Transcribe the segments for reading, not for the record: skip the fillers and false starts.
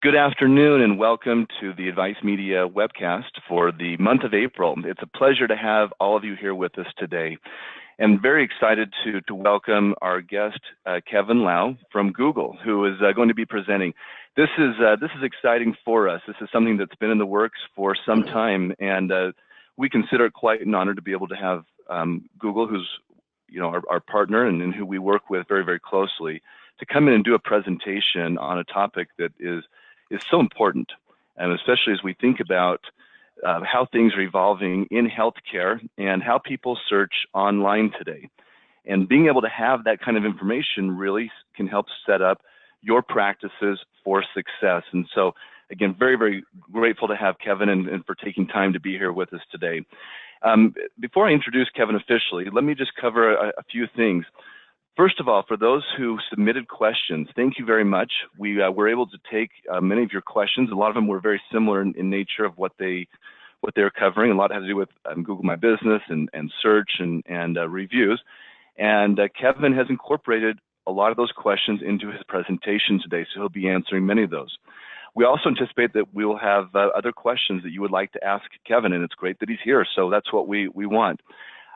Good afternoon and welcome to the Advice Media webcast for the month of April. It's a pleasure to have all of you here with us today, and very excited to welcome our guest, Kevin Lao from Google, who is going to be presenting. This is exciting for us. This is something that's been in the works for some time, and we consider it quite an honor to be able to have Google, who's our partner and who we work with very, very closely, to come in and do a presentation on a topic that is so important, and especially as we think about how things are evolving in healthcare and how people search online today. And being able to have that kind of information really can help set up your practices for success. And so, again, very, very grateful to have Kevin and for taking time to be here with us today. Before I introduce Kevin officially, let me just cover a few things. First of all, for those who submitted questions, thank you very much. We were able to take many of your questions. A lot of them were very similar in nature of what they're covering. A lot had to do with Google My Business and search and reviews. And Kevin has incorporated a lot of those questions into his presentation today, so he'll be answering many of those. We also anticipate that we will have other questions that you would like to ask Kevin, and it's great that he's here, so that's what we want.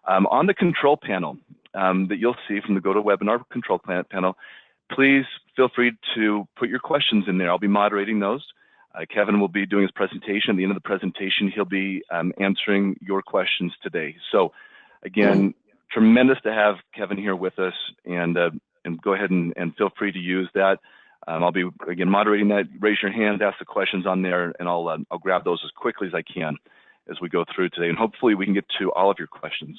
On the control panel that you'll see from the GoToWebinar control panel, please feel free to put your questions in there. I'll be moderating those. Kevin will be doing his presentation. At the end of the presentation, he'll be answering your questions today. So again, tremendous to have Kevin here with us, and go ahead and feel free to use that. I'll be, again, moderating that. Raise your hand, ask the questions on there, and I'll grab those as quickly as I can as we go through today, and hopefully we can get to all of your questions.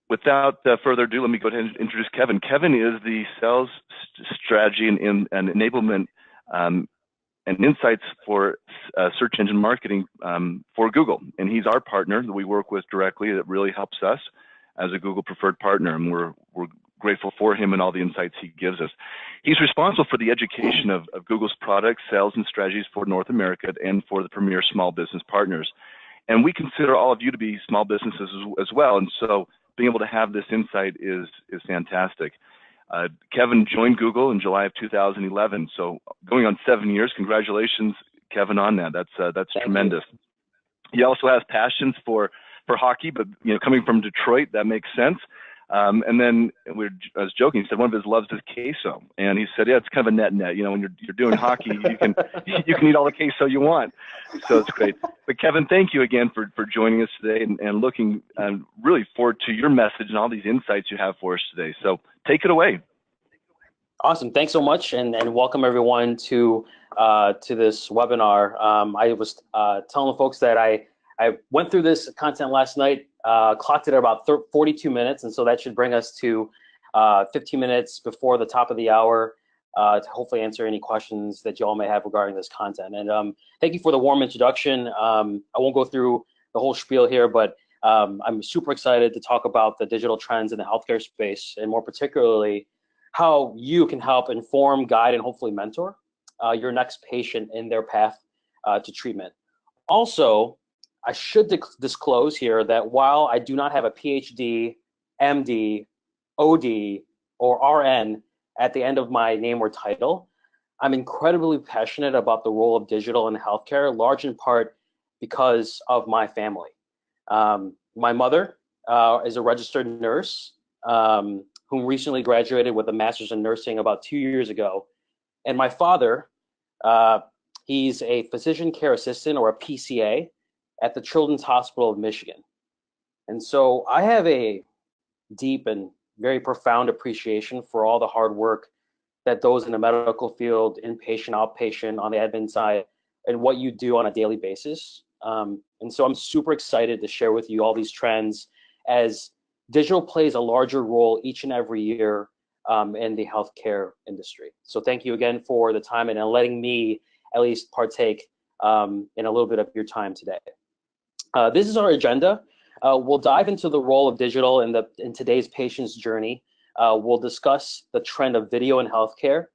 Without further ado, let me go ahead and introduce Kevin. Kevin is the sales strategy and enablement and insights for search engine marketing for Google. And he's our partner that we work with directly that really helps us as a Google preferred partner. And we're grateful for him and all the insights he gives us. He's responsible for the education of Google's products, sales, and strategies for North America and for the premier small business partners. And we consider all of you to be small businesses as well. And so being able to have this insight is fantastic. Kevin joined Google in July of 2011, so going on 7 years. Congratulations, Kevin, on that. That's tremendous. He also has passions for hockey, but coming from Detroit, that makes sense. And then I was joking. He said one of his loves is queso, and he said, "Yeah, it's kind of a net. When you're doing hockey, you can eat all the queso you want." So it's great. But Kevin, thank you again for joining us today, and looking really forward to your message and all these insights you have for us today. So take it away. Awesome. Thanks so much, and welcome everyone to this webinar. I was telling the folks that I went through this content last night. Clocked it at about 42 minutes, and so that should bring us to 15 minutes before the top of the hour to hopefully answer any questions that you all may have regarding this content. And thank you for the warm introduction. I won't go through the whole spiel here, but I'm super excited to talk about the digital trends in the healthcare space, and more particularly how you can help inform, guide, and hopefully mentor your next patient in their path to treatment. Also, I should disclose here that while I do not have a PhD, MD, OD, or RN at the end of my name or title, I'm incredibly passionate about the role of digital in healthcare, large in part because of my family. My mother is a registered nurse who recently graduated with a master's in nursing about 2 years ago. And my father, he's a physician care assistant, or a PCA, at the Children's Hospital of Michigan. And so I have a deep and very profound appreciation for all the hard work that those in the medical field, inpatient, outpatient, on the admin side, and what you do on a daily basis. And so I'm super excited to share with you all these trends as digital plays a larger role each and every year in the healthcare industry. So thank you again for the time and letting me at least partake in a little bit of your time today. This is our agenda. We'll dive into the role of digital in today's patient's journey. We'll discuss the trend of video in healthcare.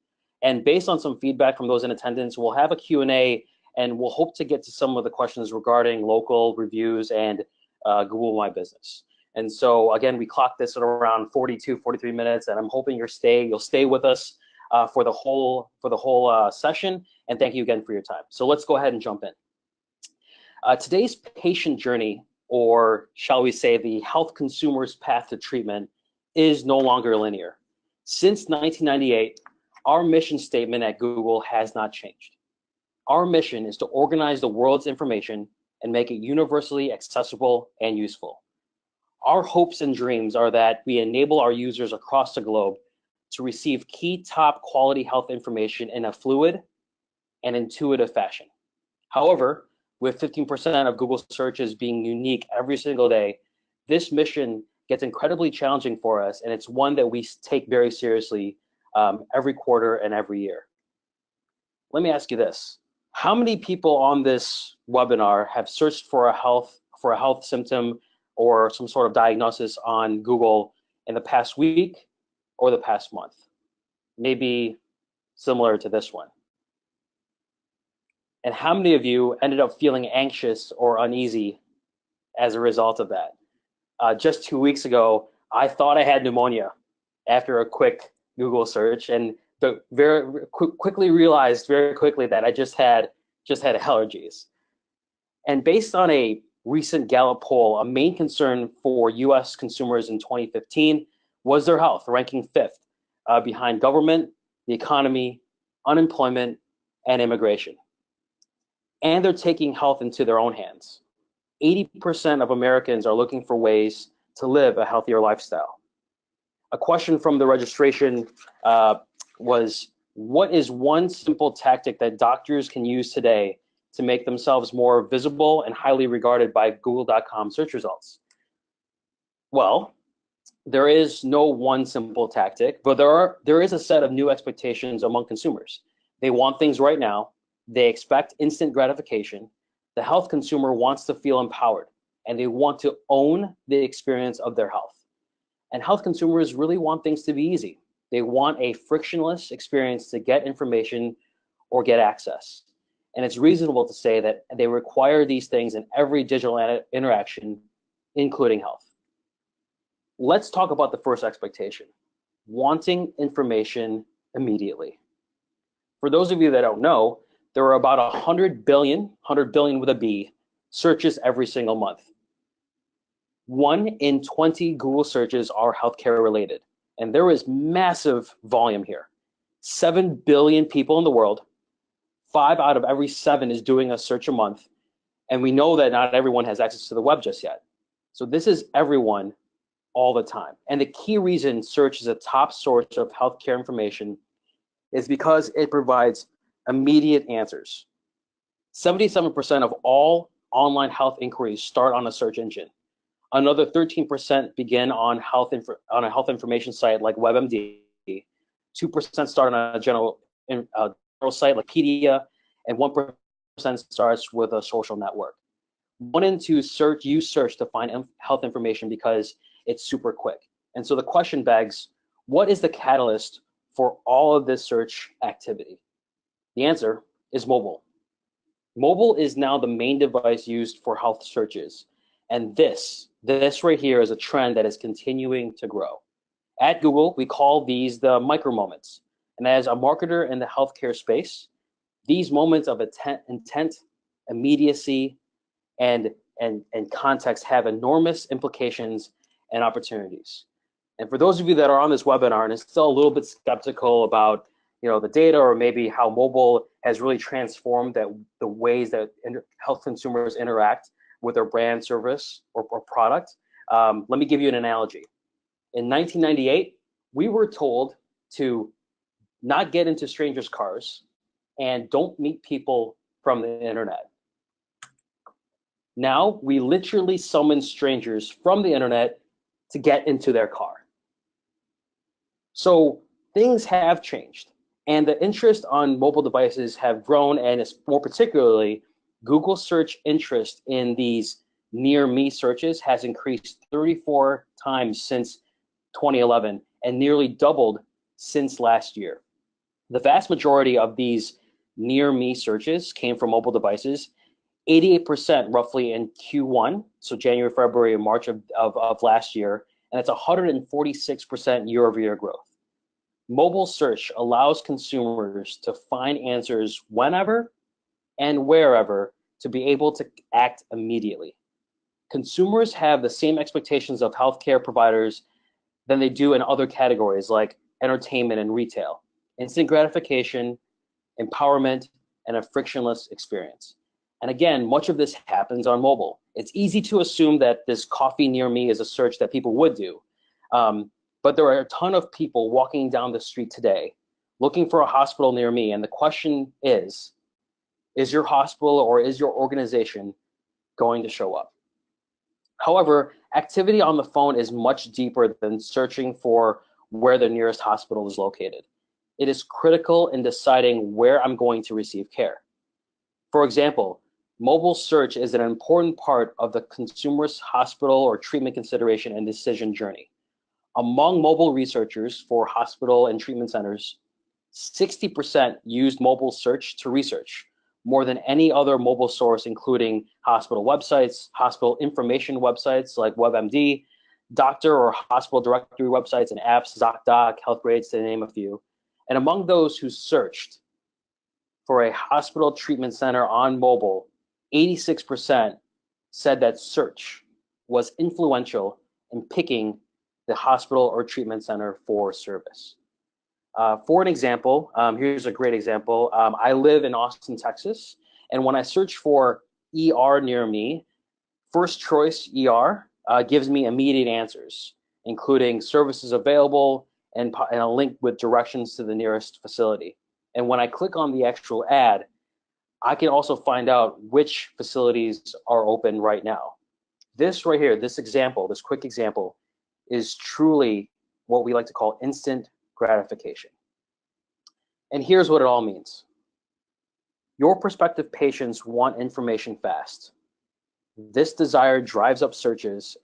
And based on some feedback from those in attendance, we'll have a Q&A, and we'll hope to get to some of the questions regarding local reviews and Google My Business. And so again, we clocked this at around 42, 43 minutes, and I'm hoping you'll stay with us for the whole session, and thank you again for your time. So let's go ahead and jump in. Today's patient journey, or shall we say the health consumer's path to treatment, is no longer linear. Since 1998, our mission statement at Google has not changed. Our mission is to organize the world's information and make it universally accessible and useful. Our hopes and dreams are that we enable our users across the globe to receive key top quality health information in a fluid and intuitive fashion. However, with 15% of Google searches being unique every single day, this mission gets incredibly challenging for us, and it's one that we take very seriously every quarter and every year. Let me ask you this. How many people on this webinar have searched for a health symptom or some sort of diagnosis on Google in the past week or the past month? Maybe similar to this one. And how many of you ended up feeling anxious or uneasy as a result of that? Just 2 weeks ago, I thought I had pneumonia after a quick Google search, and very quickly realized very quickly that I just had allergies. And based on a recent Gallup poll, a main concern for US consumers in 2015 was their health, ranking 5th behind government, the economy, unemployment, and immigration. And they're taking health into their own hands. 80% of Americans are looking for ways to live a healthier lifestyle. A question from the registration was, what is one simple tactic that doctors can use today to make themselves more visible and highly regarded by Google.com search results? Well, there is no one simple tactic, but there is a set of new expectations among consumers. They want things right now. They expect instant gratification. The health consumer wants to feel empowered, and they want to own the experience of their health. And health consumers really want things to be easy. They want a frictionless experience to get information or get access. And it's reasonable to say that they require these things in every digital interaction, including health. Let's talk about the first expectation, wanting information immediately. For those of you that don't know, there are about 100 billion with a B, searches every single month. 1 in 20 Google searches are healthcare related, and there is massive volume here. 7 billion people in the world, 5 out of every 7 is doing a search a month, and we know that not everyone has access to the web just yet. So this is everyone all the time. And the key reason search is a top source of healthcare information is because it provides immediate answers. 77% of all online health inquiries start on a search engine. Another 13% begin on a health information site like WebMD. 2% start on a general site like Pedia, and 1% starts with a social network. 1 in 2 use search to find health information because it's super quick. And so the question begs, what is the catalyst for all of this search activity? The answer is mobile. Mobile is now the main device used for health searches. And this right here is a trend that is continuing to grow. At Google, we call these the micro moments. And as a marketer in the healthcare space, these moments of intent, immediacy, and context have enormous implications and opportunities. And for those of you that are on this webinar and are still a little bit skeptical about the data, or maybe how mobile has really transformed the ways that health consumers interact with their brand, service, or product, let me give you an analogy. In 1998, we were told to not get into strangers' cars and don't meet people from the internet. Now, we literally summon strangers from the internet to get into their car. So things have changed, and the interest on mobile devices have grown, and it's more particularly Google search interest in these near me searches has increased 34 times since 2011 and nearly doubled since last year. The vast majority of these near me searches came from mobile devices, 88% roughly in Q1, so January, February, and March of last year, and it's 146% year-over-year growth. Mobile search allows consumers to find answers whenever and wherever to be able to act immediately. Consumers have the same expectations of healthcare providers than they do in other categories like entertainment and retail. Instant gratification, empowerment, and a frictionless experience. And again, much of this happens on mobile. It's easy to assume that this coffee near me is a search that people would do. But there are a ton of people walking down the street today looking for a hospital near me. And the question is your hospital or is your organization going to show up? However, activity on the phone is much deeper than searching for where the nearest hospital is located. It is critical in deciding where I'm going to receive care. For example, mobile search is an important part of the consumer's hospital or treatment consideration and decision journey. Among mobile researchers for hospital and treatment centers, 60% used mobile search to research, more than any other mobile source, including hospital websites, hospital information websites like WebMD, doctor or hospital directory websites and apps, ZocDoc, HealthGrades, to name a few. And among those who searched for a hospital treatment center on mobile, 86% said that search was influential in picking the hospital or treatment center for service. For an example, here's a great example. I live in Austin, Texas, and when I search for ER near me, first choice ER gives me immediate answers, including services available and a link with directions to the nearest facility. And when I click on the actual ad, I can also find out which facilities are open right now. This right here, this example, this quick example, is truly what we like to call instant gratification. And here's what it all means. Your prospective patients want information fast. This desire drives up searches,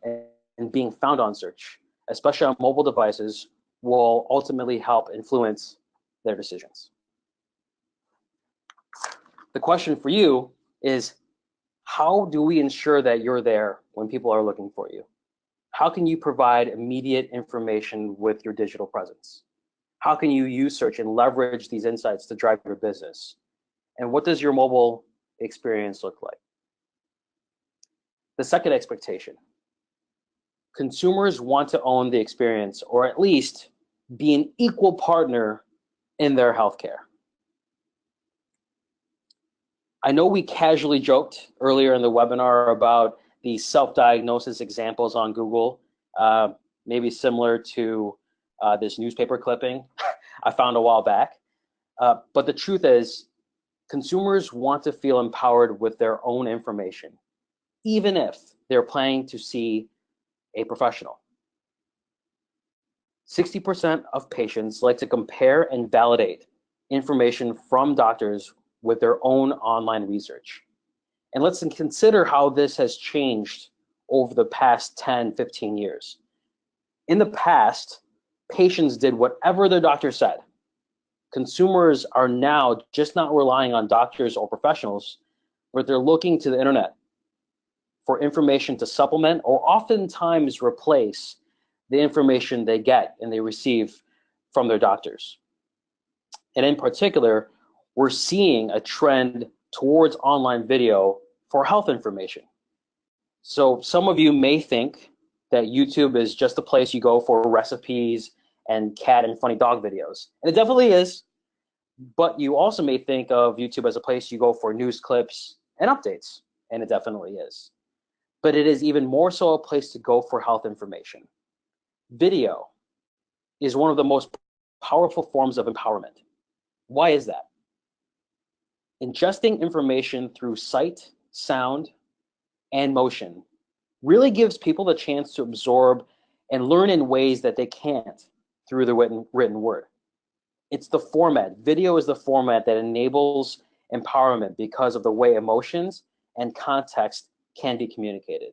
and being found on search, especially on mobile devices, will ultimately help influence their decisions. The question for you is, how do we ensure that you're there when people are looking for you? How can you provide immediate information with your digital presence? How can you use search and leverage these insights to drive your business? And what does your mobile experience look like? The second expectation. Consumers want to own the experience, or at least be an equal partner in their healthcare. I know we casually joked earlier in the webinar about the self-diagnosis examples on Google, maybe similar to this newspaper clipping I found a while back. But the truth is, consumers want to feel empowered with their own information, even if they're planning to see a professional. 60% of patients like to compare and validate information from doctors with their own online research. And let's consider how this has changed over the past 10, 15 years. In the past, patients did whatever their doctor said. Consumers are now just not relying on doctors or professionals, but they're looking to the internet for information to supplement or oftentimes replace the information they get and they receive from their doctors. And in particular, we're seeing a trend towards online video for health information. So some of you may think that YouTube is just a place you go for recipes and cat and funny dog videos. And it definitely is. But you also may think of YouTube as a place you go for news clips and updates. And it definitely is. But it is even more so a place to go for health information. Video is one of the most powerful forms of empowerment. Why is that? Ingesting information through sight, sound, and motion really gives people the chance to absorb and learn in ways that they can't through the written word. It's the format. Video is the format that enables empowerment because of the way emotions and context can be communicated.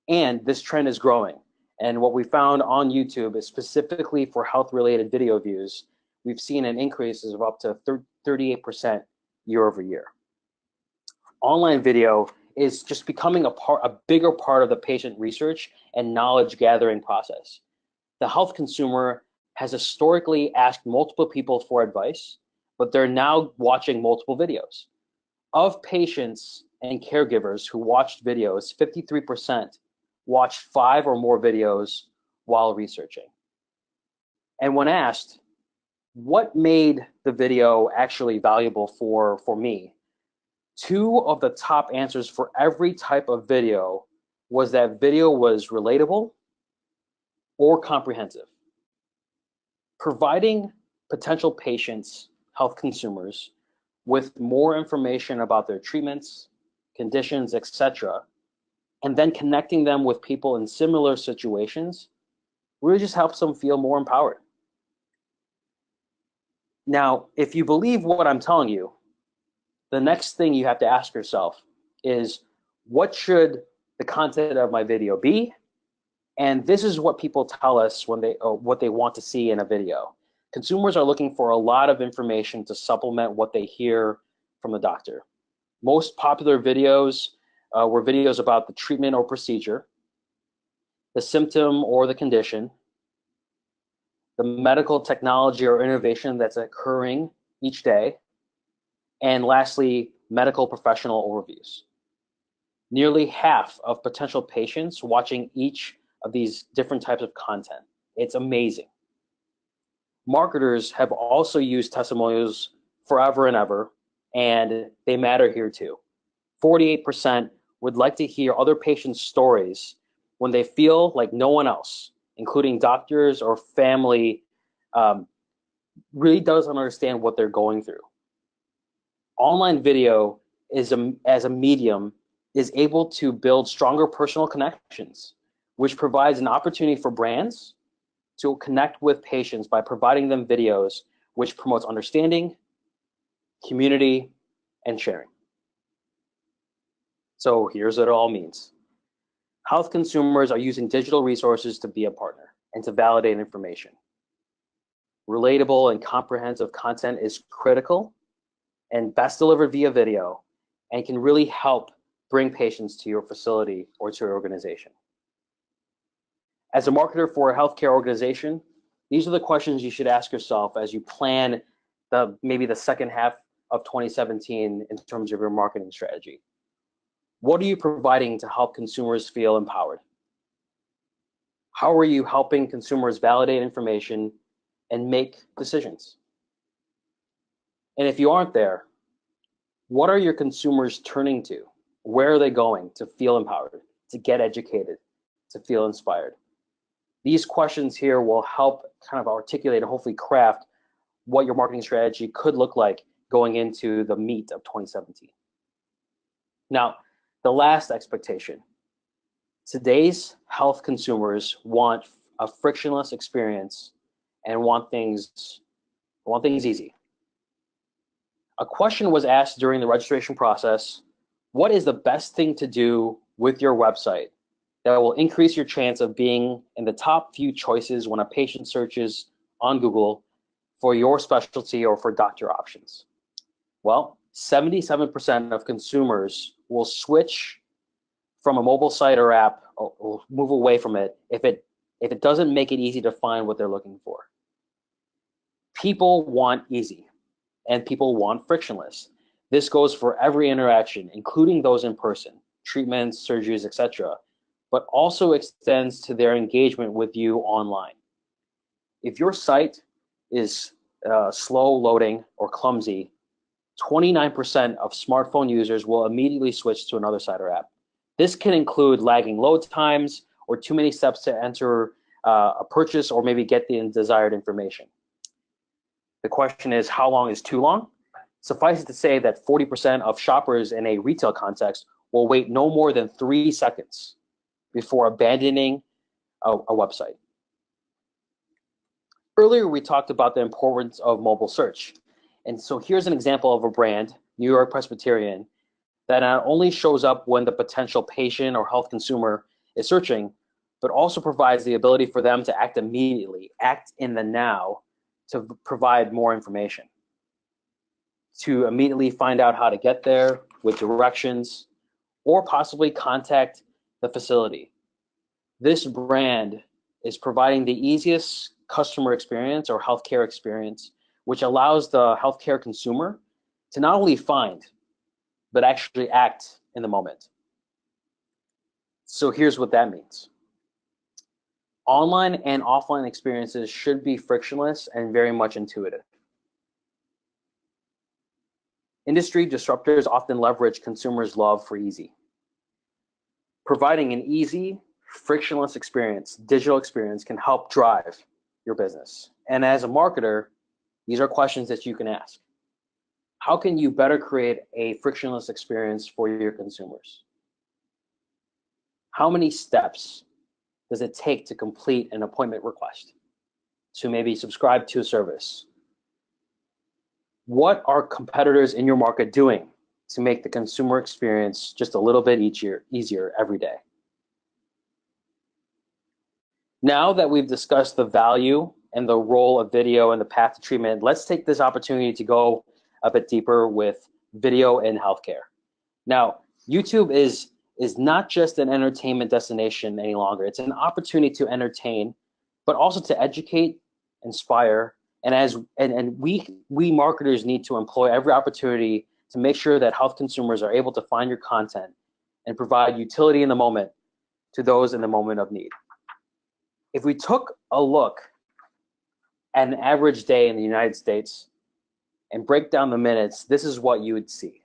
And this trend is growing. And what we found on YouTube is specifically for health-related video views, we've seen an increase of up to 38% year over year. Online video is just becoming a bigger part of the patient research and knowledge gathering process. The health consumer has historically asked multiple people for advice, but they're now watching multiple videos. Of patients and caregivers who watched videos, 53% watched 5 or more videos while researching. And when asked, what made the video actually valuable for me? 2 of the top answers for every type of video was that video was relatable or comprehensive. Providing potential patients, health consumers, with more information about their treatments, conditions, etc., and then connecting them with people in similar situations really just helps them feel more empowered. Now, if you believe what I'm telling you, the next thing you have to ask yourself is, what should the content of my video be? And this is what people tell us when what they want to see in a video. Consumers are looking for a lot of information to supplement what they hear from the doctor. Most popular videos were videos about the treatment or procedure, the symptom or the condition, the medical technology or innovation that's occurring each day, and lastly, medical professional overviews. Nearly half of potential patients watching each of these different types of content. It's amazing. Marketers have also used testimonials forever and ever, and they matter here too. 48% would like to hear other patients' stories when they feel like no one else, including doctors or family, really doesn't understand what they're going through. Online video as a medium is able to build stronger personal connections, which provides an opportunity for brands to connect with patients by providing them videos, which promotes understanding, community, and sharing. So here's what it all means. Health consumers are using digital resources to be a partner and to validate information. Relatable and comprehensive content is critical and best delivered via video, and can really help bring patients to your facility or to your organization. As a marketer for a healthcare organization, these are the questions you should ask yourself as you plan maybe the second half of 2017 in terms of your marketing strategy. What are you providing to help consumers feel empowered? How are you helping consumers validate information and make decisions? And if you aren't there, what are your consumers turning to? Where are they going to feel empowered, to get educated, to feel inspired? These questions here will help kind of articulate and hopefully craft what your marketing strategy could look like going into the meat of 2017. Now, the last expectation. Today's health consumers want a frictionless experience and want things easy. A question was asked during the registration process: what is the best thing to do with your website that will increase your chance of being in the top few choices when a patient searches on Google for your specialty or for doctor options? Well, 77% of consumers will switch from a mobile site or app or move away from it if it doesn't make it easy to find what they're looking for. People want easy, and people want frictionless. This goes for every interaction, including those in person, treatments, surgeries, etc., but also extends to their engagement with you online. If your site is slow loading or clumsy, 29% of smartphone users will immediately switch to another site or app. This can include lagging load times or too many steps to enter a purchase or maybe get the desired information. The question is, how long is too long? Suffice it to say that 40% of shoppers in a retail context will wait no more than 3 seconds before abandoning a website. Earlier, we talked about the importance of mobile search. And so here's an example of a brand, New York Presbyterian, that not only shows up when the potential patient or health consumer is searching, but also provides the ability for them to act immediately, act in the now, to provide more information, to immediately find out how to get there with directions, or possibly contact the facility. This brand is providing the easiest customer experience or healthcare experience, which allows the healthcare consumer to not only find, but actually act in the moment. So here's what that means. Online and offline experiences should be frictionless and very much intuitive. Industry disruptors often leverage consumers' love for easy. Providing an easy, frictionless experience, digital experience, can help drive your business. And as a marketer, these are questions that you can ask. How can you better create a frictionless experience for your consumers? How many steps does it take to complete an appointment request, to maybe subscribe to a service? What are competitors in your market doing to make the consumer experience just a little bit easier every day? Now that we've discussed the value and the role of video and the path to treatment, let's take this opportunity to go a bit deeper with video in healthcare. Now, YouTube is not just an entertainment destination any longer. It's an opportunity to entertain, but also to educate, inspire, and we marketers need to employ every opportunity to make sure that health consumers are able to find your content and provide utility in the moment to those in the moment of need. If we took a look at an average day in the United States and break down the minutes, this is what you would see.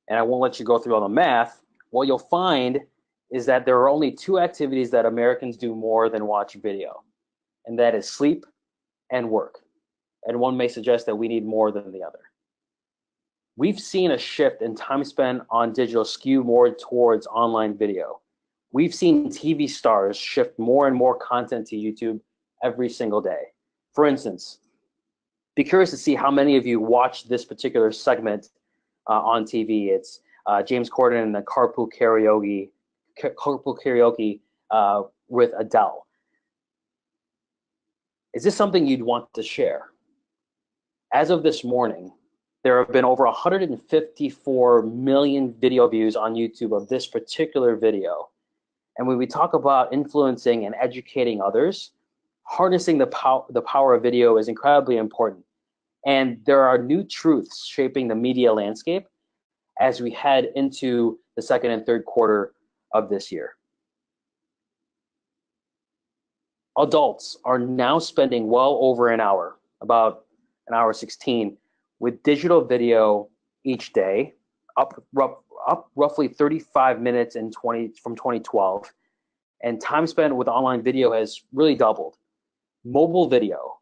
And I won't let you go through all the math. What you'll find is that there are only two activities that Americans do more than watch video, and that is sleep and work. And one may suggest that we need more than the other. We've seen a shift in time spent on digital skew more towards online video. We've seen TV stars shift more and more content to YouTube every single day. For instance, be curious to see how many of you watch this particular segment on TV. It's James Corden and the carpool karaoke with Adele. Is this something you'd want to share? As of this morning, there have been over 154 million video views on YouTube of this particular video. And when we talk about influencing and educating others, harnessing the power of video is incredibly important. And there are new truths shaping the media landscape as we head into the second and third quarter of this year. Adults are now spending well over an hour, about an hour 16, with digital video each day, up roughly 35 minutes from 2012. And time spent with online video has really doubled. Mobile video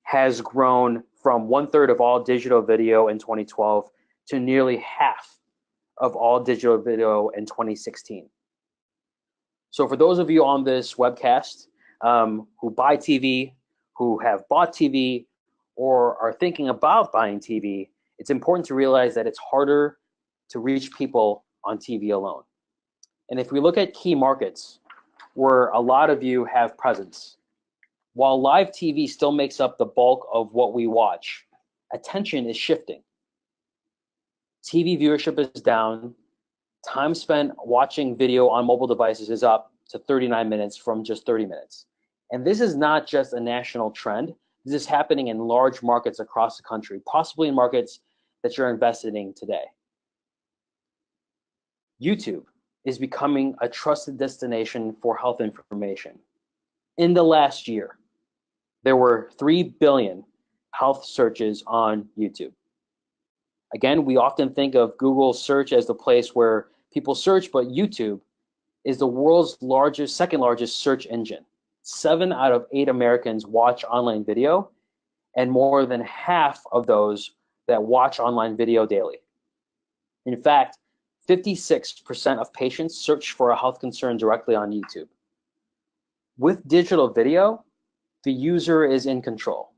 has grown from 1/3 of all digital video in 2012 to nearly half of all digital video in 2016. So for those of you on this webcast who buy TV, who have bought TV, or are thinking about buying TV, it's important to realize that it's harder to reach people on TV alone. And if we look at key markets where a lot of you have presence, while live TV still makes up the bulk of what we watch, attention is shifting. TV viewership is down. Time spent watching video on mobile devices is up to 39 minutes from just 30 minutes. And this is not just a national trend. This is happening in large markets across the country, possibly in markets that you're invested in today. YouTube is becoming a trusted destination for health information. In the last year, there were 3 billion health searches on YouTube. Again, we often think of Google search as the place where people search, but YouTube is the world's second largest search engine. 7 out of 8 Americans watch online video, and more than half of those that watch online video daily. In fact, 56% of patients search for a health concern directly on YouTube. With digital video, the user is in control.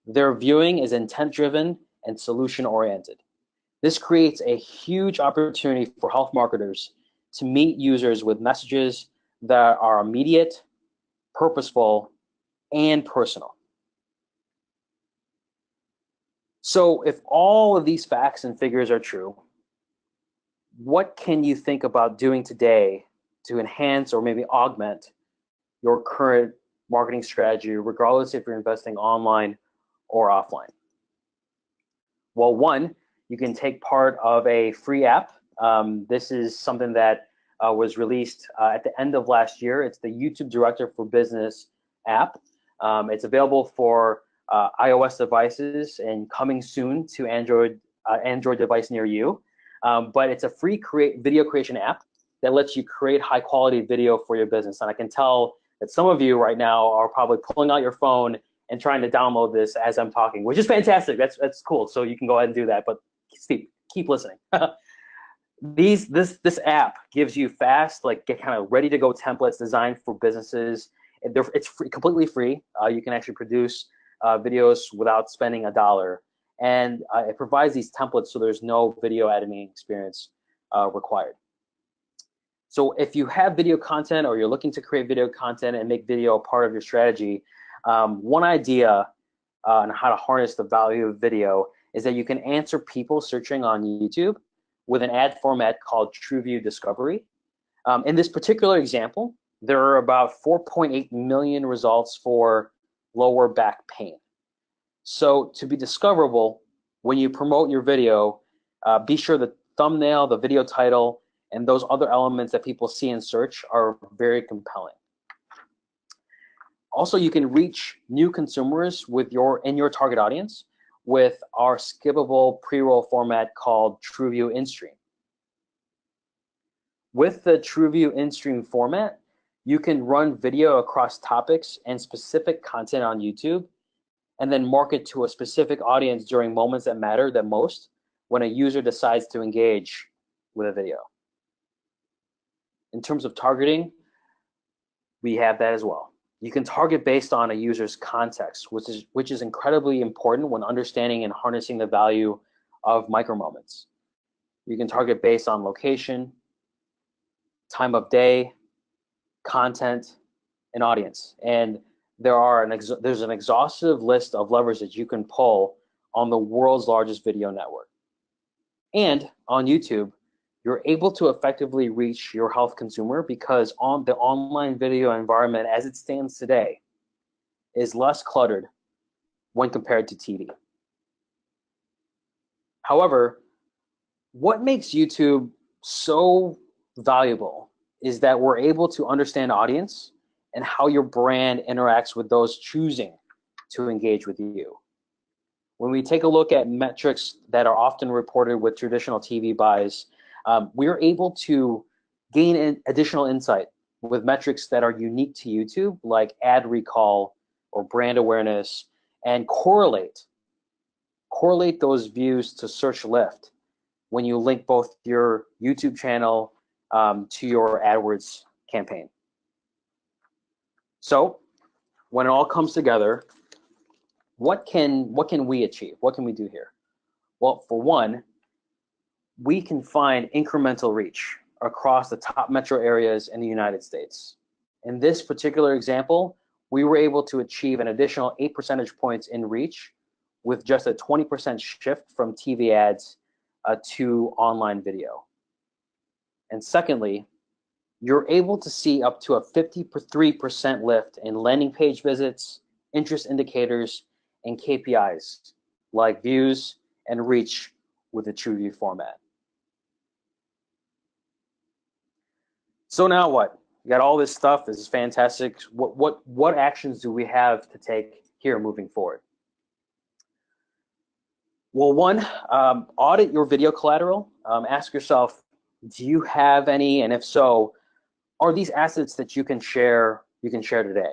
Their viewing is intent-driven and solution-oriented. This creates a huge opportunity for health marketers to meet users with messages that are immediate, purposeful, and personal. So if all of these facts and figures are true, what can you think about doing today to enhance or maybe augment your current marketing strategy, regardless if you're investing online or offline? Well, one, you can take part of a free app. This is something that was released at the end of last year. It's the YouTube Director for Business app. It's available for iOS devices and coming soon to Android device near you. But it's a free video creation app that lets you create high quality video for your business. And I can tell that some of you right now are probably pulling out your phone and trying to download this as I'm talking, which is fantastic. That's cool. So you can go ahead and do that, but keep listening. This app gives you fast, get kind of ready to go templates designed for businesses. It's free, completely free. You can actually produce videos without spending $1. And it provides these templates so there's no video editing experience required. So if you have video content or you're looking to create video content and make video a part of your strategy, one idea on how to harness the value of video is that you can answer people searching on YouTube with an ad format called TrueView Discovery. In this particular example, there are about 4.8 million results for lower back pain. So to be discoverable, when you promote your video, be sure the thumbnail, the video title, and those other elements that people see in search are very compelling. Also, you can reach new consumers in your target audience with our skippable pre-roll format called TrueView InStream. With the TrueView InStream format, you can run video across topics and specific content on YouTube, and then market to a specific audience during moments that matter the most when a user decides to engage with a video. In terms of targeting, we have that as well. You can target based on a user's context, which is incredibly important when understanding and harnessing the value of micro moments. You can target based on location, time of day, content, and audience. And there's an exhaustive list of levers that you can pull on the world's largest video network. And on YouTube, you're able to effectively reach your health consumer because the online video environment as it stands today is less cluttered when compared to TV. However, what makes YouTube so valuable is that we're able to understand audience and how your brand interacts with those choosing to engage with you. When we take a look at metrics that are often reported with traditional TV buys, we're able to gain additional insight with metrics that are unique to YouTube, like ad recall or brand awareness, and correlate those views to search lift when you link both your YouTube channel to your AdWords campaign. So when it all comes together, what can we achieve? What can we do here? Well, for one, we can find incremental reach across the top metro areas in the United States. In this particular example, we were able to achieve an additional 8 percentage points in reach with just a 20% shift from TV ads to online video. And secondly, you're able to see up to a 53% lift in landing page visits, interest indicators, and KPIs like views and reach with the TrueView format. So now what? You got all this stuff. This is fantastic. What actions do we have to take here moving forward? Well, one, audit your video collateral. Ask yourself, do you have any? And if so, are these assets that you can share today?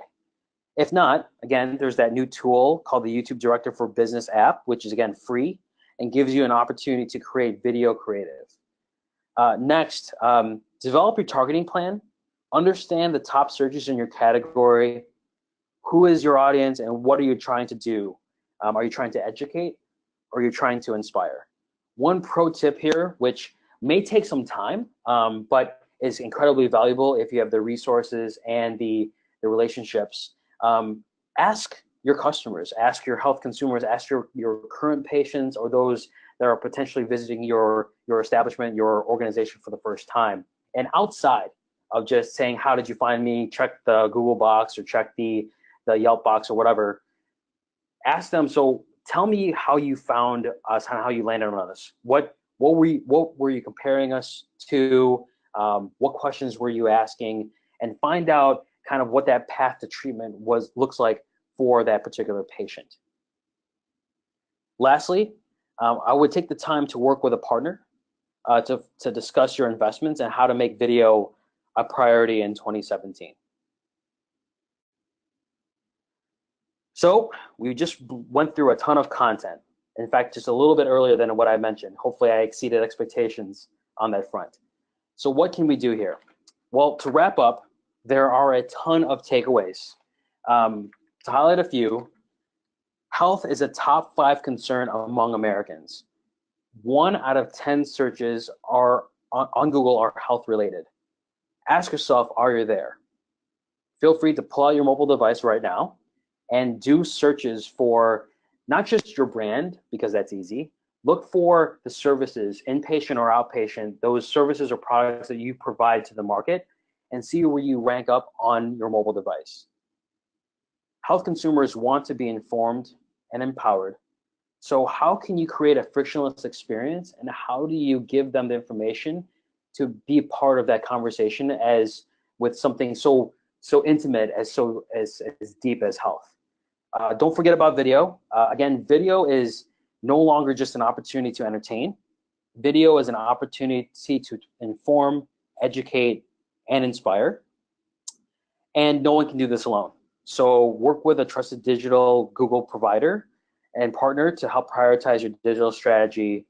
If not, again, there's that new tool called the YouTube Director for Business app, which is again free and gives you an opportunity to create video creative. Next, develop your targeting plan. Understand the top searches in your category. Who is your audience and what are you trying to do? Are you trying to educate or are you trying to inspire? One pro tip here, which may take some time, but is incredibly valuable if you have the resources and the relationships. Ask your customers, ask your health consumers, ask your current patients or those that are potentially visiting your establishment, your organization for the first time. And outside of just saying, how did you find me? Check the Google box or check the Yelp box or whatever. Ask them, so tell me how you found us and how you landed on us. What were you comparing us to? What questions were you asking? And find out kind of what that path to treatment looks like for that particular patient. Lastly, I would take the time to work with a partner to discuss your investments and how to make video a priority in 2017. So we just went through a ton of content. In fact, just a little bit earlier than what I mentioned. Hopefully I exceeded expectations on that front. So what can we do here? Well, to wrap up, there are a ton of takeaways. To highlight a few, health is a top 5 concern among Americans. 1 out of 10 searches on Google are health related. Ask yourself, are you there? Feel free to pull out your mobile device right now and do searches for not just your brand, because that's easy. Look for the services, inpatient or outpatient, those services or products that you provide to the market, and see where you rank up on your mobile device. Health consumers want to be informed and empowered. So how can you create a frictionless experience, and how do you give them the information to be part of that conversation as with something so intimate as deep as health? Don't forget about video. Again, video is no longer just an opportunity to entertain. Video is an opportunity to inform, educate, and inspire. And no one can do this alone. So work with a trusted digital Google provider and partner to help prioritize your digital strategy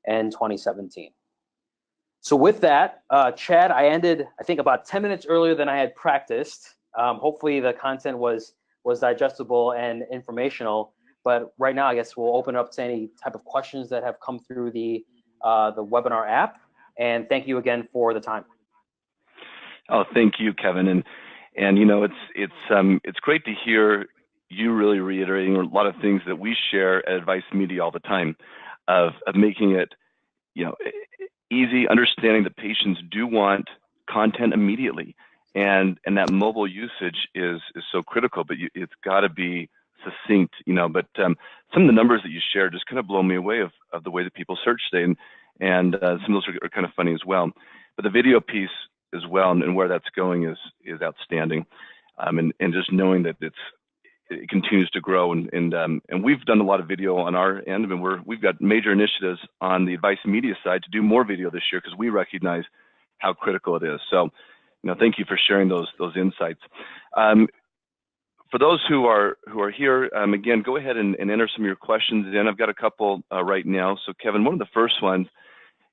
in 2017. So with that, Chad, I ended, I think, about 10 minutes earlier than I had practiced. Hopefully the content was digestible and informational. But right now, I guess we'll open up to any type of questions that have come through the webinar app. And thank you again for the time. Oh, thank you, Kevin. And you know, it's great to hear you really reiterating a lot of things that we share at Advice Media all the time, of making it, you know, easy, understanding that patients do want content immediately, and that mobile usage is so critical, but it's got to be succinct, you know. But some of the numbers that you shared just kind of blow me away of the way that people search today, and some of those are kind of funny as well. But the video piece as well, and where that's going is outstanding, and just knowing that it continues to grow, and we've done a lot of video on our end, and we've got major initiatives on the Advice Media side to do more video this year, because we recognize how critical it is. So, you know, thank you for sharing those insights. For those who are here, again, go ahead and enter some of your questions in. I've got a couple right now. So, Kevin, one of the first ones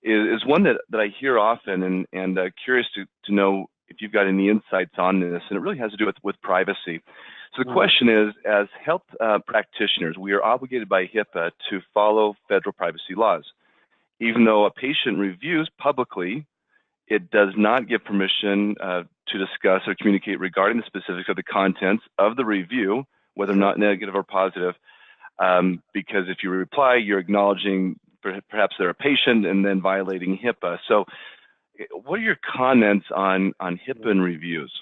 is one that I hear often, and curious to know if you've got any insights on this, and it really has to do with privacy. So the question is, as health practitioners, we are obligated by HIPAA to follow federal privacy laws. Even though a patient reviews publicly, it does not give permission to discuss or communicate regarding the specifics of the contents of the review, whether or not negative or positive, because if you reply, you're acknowledging perhaps they're a patient and then violating HIPAA. So what are your comments on HIPAA and reviews?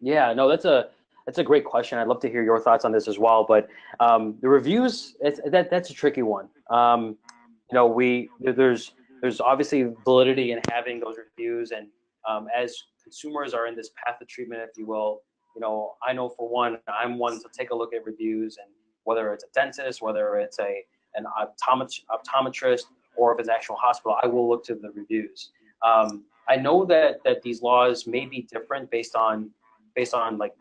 Yeah, no, that's a great question. I'd love to hear your thoughts on this as well. But the reviews, that's a tricky one. You know, there's obviously validity in having those reviews, and as consumers are in this path of treatment, if you will, you know, I know for one, I'm one to take a look at reviews, and whether it's a dentist, whether it's an optometrist, or if it's an actual hospital, I will look to the reviews. I know that these laws may be different based on like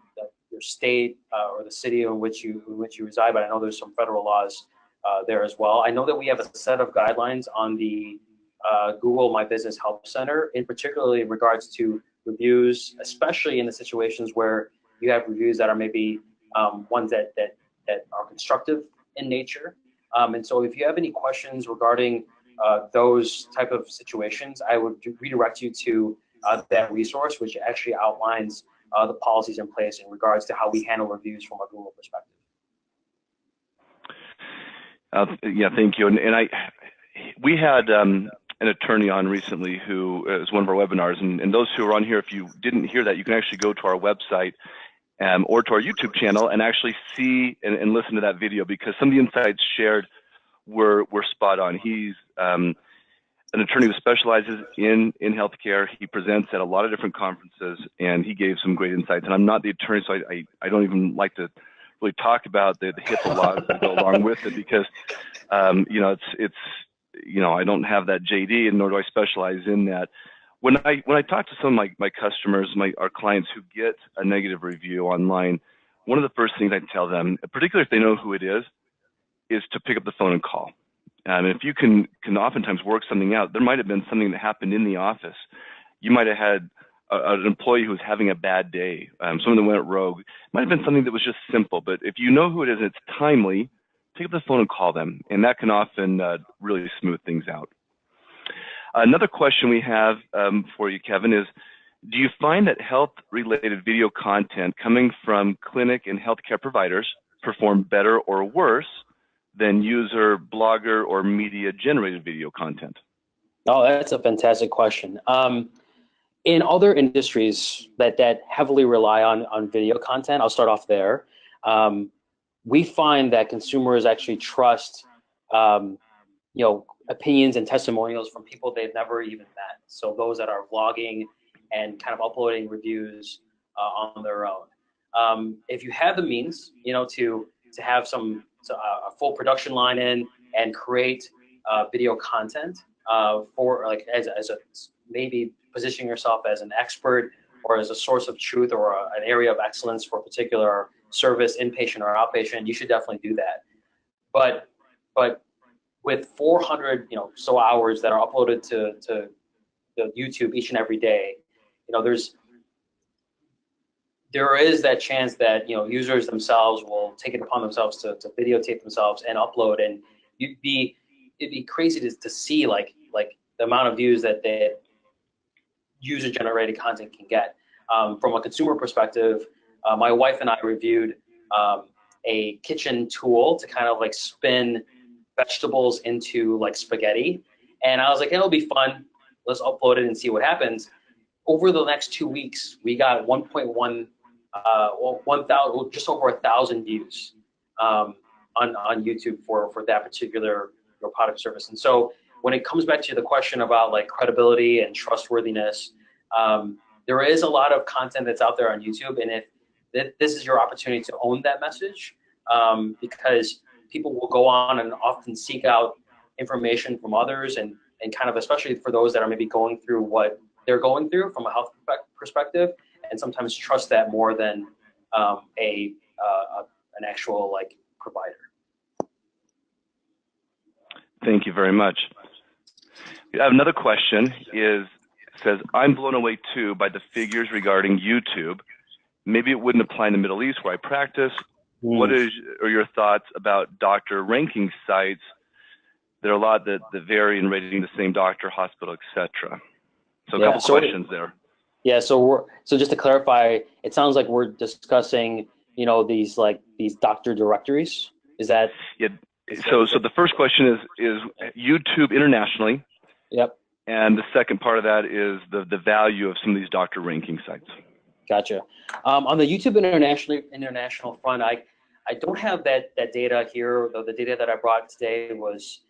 your state or the city in which you reside, but I know there's some federal laws there as well. I know that we have a set of guidelines on the Google My Business Help Center, in particularly in regards to reviews, especially in the situations where you have reviews that are maybe ones that are constructive in nature. And so if you have any questions regarding those type of situations, I would redirect you to that resource, which actually outlines the policies in place in regards to how we handle reviews from a Google perspective. Yeah, thank you. And we had an attorney on recently who is one of our webinars, and those who are on here, if you didn't hear that, you can actually go to our website or to our YouTube channel and actually see and listen to that video, because some of the insights shared were spot on. He's an attorney who specializes in healthcare. He presents at a lot of different conferences, and he gave some great insights. And I'm not the attorney, so I don't even like to really talk about the HIPAA laws that go along with it, because you know, it's you know, I don't have that JD, and nor do I specialize in that. When I talk to some of my customers, our clients who get a negative review online, one of the first things I tell them, particularly if they know who it is to pick up the phone and call. And if you can oftentimes work something out, there might have been something that happened in the office. You might have had an employee who was having a bad day, someone that went rogue. It might have been something that was just simple, but if you know who it is and it's timely, pick up the phone and call them, and that can often really smooth things out. Another question we have for you, Kevin, is do you find that health-related video content coming from clinic and healthcare providers perform better or worse than user, blogger, or media-generated video content? Oh, that's a fantastic question. In other industries that heavily rely on video content, I'll start off there. We find that consumers actually trust, you know, opinions and testimonials from people they've never even met. So those that are vlogging and kind of uploading reviews on their own. If you have the means, you know, to have a full production line in and create video content for like as a maybe positioning yourself as an expert or as a source of truth or an area of excellence for a particular service, inpatient or outpatient, you should definitely do that. But with 400 so hours that are uploaded to YouTube each and every day, you know, there is that chance that users themselves will take it upon themselves to videotape themselves and upload, and it'd be crazy to see like the amount of views that the user-generated content can get. From a consumer perspective, my wife and I reviewed a kitchen tool to kind of like spin vegetables into like spaghetti, and I was like, it'll be fun. Let's upload it and see what happens. Over the next 2 weeks, we got 1,000, just over 1,000 views on YouTube for that particular product service. And so when it comes back to the question about like credibility and trustworthiness, there is a lot of content that's out there on YouTube, and if this is your opportunity to own that message, because people will go on and often seek out information from others, and kind of, especially for those that are maybe going through what they're going through from a health perspective, and sometimes trust that more than an actual like provider. Thank you very much. I have another question. Says, I'm blown away too by the figures regarding YouTube. Maybe it wouldn't apply in the Middle East where I practice. What are your thoughts about doctor ranking sites? There are a lot that vary in rating the same doctor, hospital, etc. So a couple questions there. Yeah. So just to clarify, it sounds like we're discussing, these doctor directories. Is that? Yeah. So the first question is YouTube internationally. Yep. And the second part of that is the value of some of these doctor ranking sites. Gotcha. On the YouTube international front, I don't have that data here, though the data that I brought today was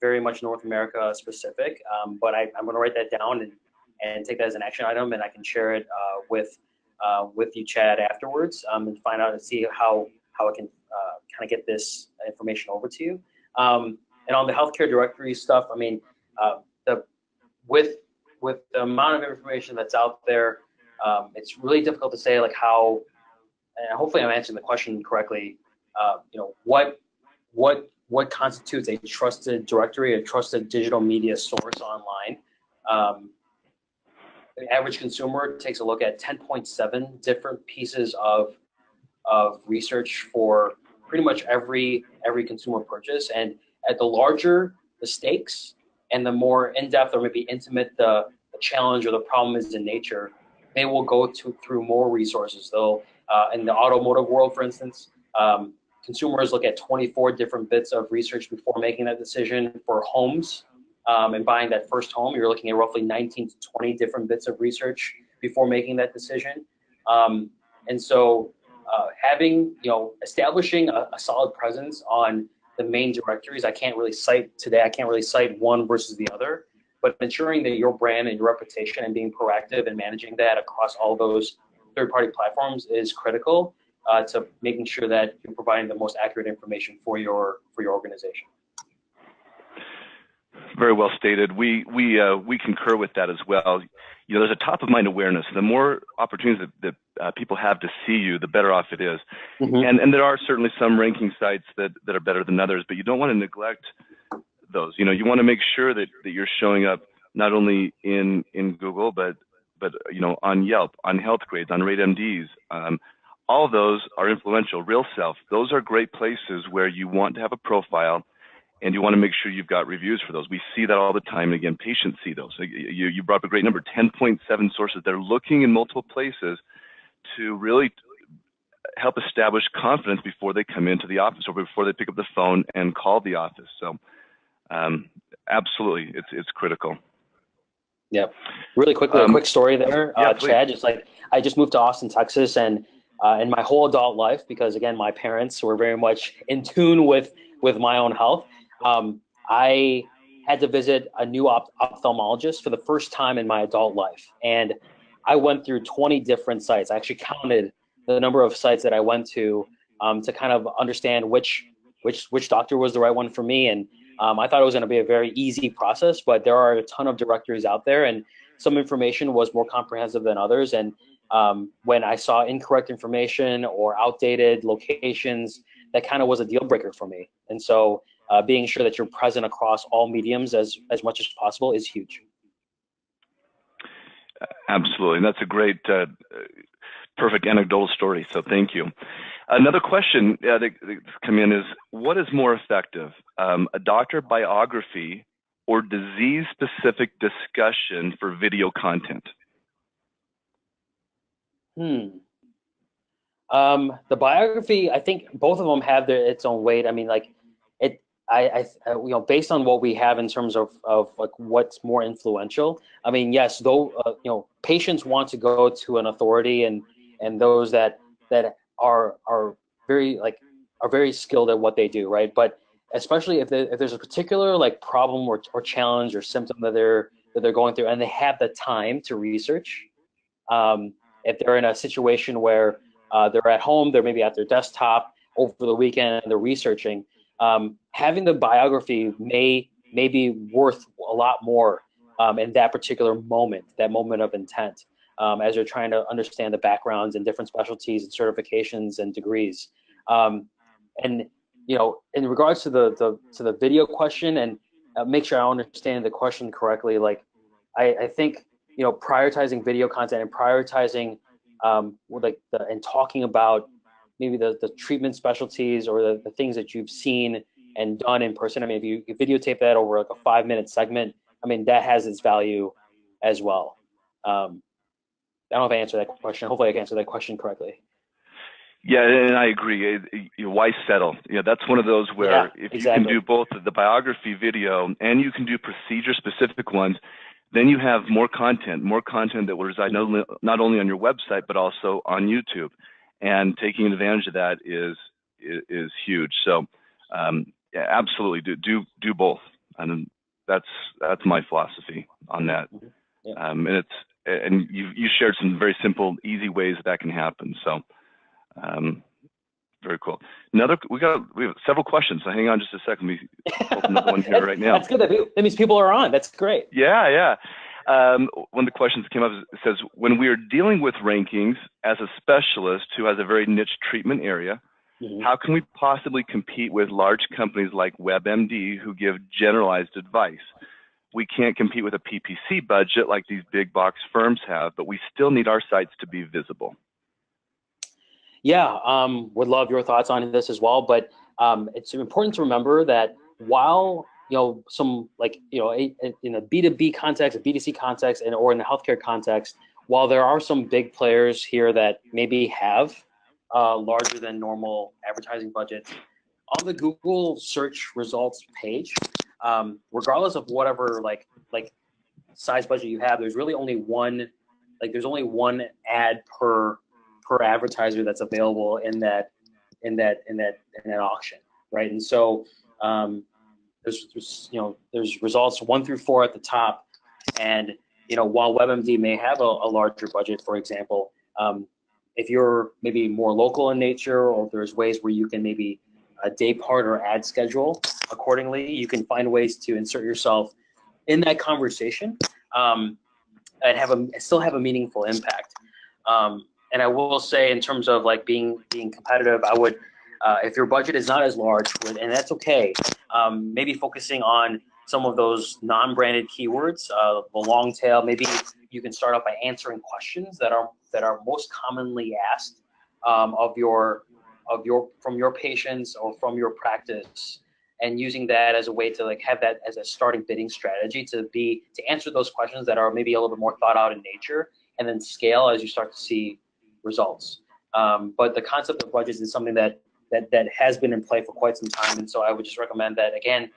very much North America specific. But I'm going to write that down and take that as an action item, and I can share it with you, Chad, afterwards, and find out and see how I can kind of get this information over to you. And on the healthcare directory stuff, I mean, with the amount of information that's out there, it's really difficult to say like how, and hopefully I'm answering the question correctly, what constitutes a trusted directory, a trusted digital media source online. The average consumer takes a look at 10.7 different pieces of research for pretty much every consumer purchase, and at the larger the stakes and the more in-depth or maybe intimate the challenge or the problem is in nature, they will go through more resources. They'll, in the automotive world, for instance, consumers look at 24 different bits of research before making that decision. For homes, and buying that first home, you're looking at roughly 19 to 20 different bits of research before making that decision. And so establishing a solid presence on the main directories, I can't really cite one versus the other, but ensuring that your brand and your reputation and being proactive and managing that across all those third-party platforms is critical to making sure that you're providing the most accurate information for your organization. Very well stated. We concur with that as well. There's a top of mind awareness. The more opportunities that people have to see you, the better off it is. Mm-hmm. And there are certainly some ranking sites that are better than others, but you don't want to neglect those. You want to make sure that you're showing up not only in Google, but on Yelp, on Health Grades, on RateMDs. All of those are influential. Real Self, those are great places where you want to have a profile, and you want to make sure you've got reviews for those. We see that all the time. And again, patients see those. You brought up a great number, 10.7 sources. They're looking in multiple places to really help establish confidence before they come into the office or before they pick up the phone and call the office. So absolutely, it's critical. Yeah. Really quickly, a quick story there, Chad. Just like I just moved to Austin, Texas, and in my whole adult life, because again, my parents were very much in tune with my own health. I had to visit a new ophthalmologist for the first time in my adult life. And I went through 20 different sites. I actually counted the number of sites that I went to kind of understand which doctor was the right one for me. And I thought it was going to be a very easy process, but there are a ton of directories out there, and some information was more comprehensive than others. And when I saw incorrect information or outdated locations, that kind of was a deal breaker for me. And so being sure that you're present across all mediums as much as possible is huge. Absolutely. And that's a great, perfect anecdotal story. So thank you. Another question that's come in is, what is more effective, a doctor biography or disease-specific discussion for video content? The biography, I think both of them have its own weight. I mean, like based on what we have in terms of like what's more influential. I mean, yes, though, patients want to go to an authority and those that are very skilled at what they do, right? But especially if there's a particular like problem or challenge or symptom that they're going through, and they have the time to research. If they're in a situation where they're at home, they're maybe at their desktop over the weekend, and they're researching. Having the biography may be worth a lot more in that particular moment, that moment of intent, as you're trying to understand the backgrounds and different specialties and certifications and degrees. And in regards to the video question, and make sure I understand the question correctly, like I think prioritizing video content and prioritizing and talking about maybe the treatment specialties or the things that you've seen and done in person. I mean, if you videotape that over like a 5-minute segment, I mean, that has its value as well. I don't know if I answered that question. Hopefully I can answer that question correctly. Yeah, and I agree. Why settle? That's one of those where if you can do both the biography video and you can do procedure-specific ones, then you have more content that will reside not only on your website, but also on YouTube. And taking advantage of that is huge. So absolutely do both, and that's my philosophy on that. Yeah. And you shared some very simple, easy ways that can happen. So very cool. We have several questions. So hang on just a second. We open another one here right now. That's good. That means people are on. That's great. Yeah. One of the questions that came up says, when we are dealing with rankings as a specialist who has a very niche treatment area, how can we possibly compete with large companies like WebMD who give generalized advice? We can't compete with a PPC budget like these big box firms have, but we still need our sites to be visible. Yeah, would love your thoughts on this as well. But it's important to remember that while some in a B2B context, a B2C context, or in a healthcare context, while there are some big players here that maybe have larger than normal advertising budgets, on the Google search results page, regardless of whatever like size budget you have, there's really only one ad per advertiser that's available in that auction, right? And so there's results 1 through 4 at the top, and while WebMD may have a larger budget, for example, if you're maybe more local in nature, or if there's ways where you can maybe day part or ad schedule accordingly, you can find ways to insert yourself in that conversation and still have a meaningful impact. And I will say, in terms of like being competitive, I would, if your budget is not as large, and that's okay, maybe focusing on some of those non-branded keywords, the long tail. Maybe you can start off by answering questions that are most commonly asked from your patients or from your practice, and using that as a way to like have that as a starting bidding strategy to answer those questions that are maybe a little bit more thought out in nature, and then scale as you start to see results. But the concept of budgets is something that has been in play for quite some time, and so I would just recommend that, again,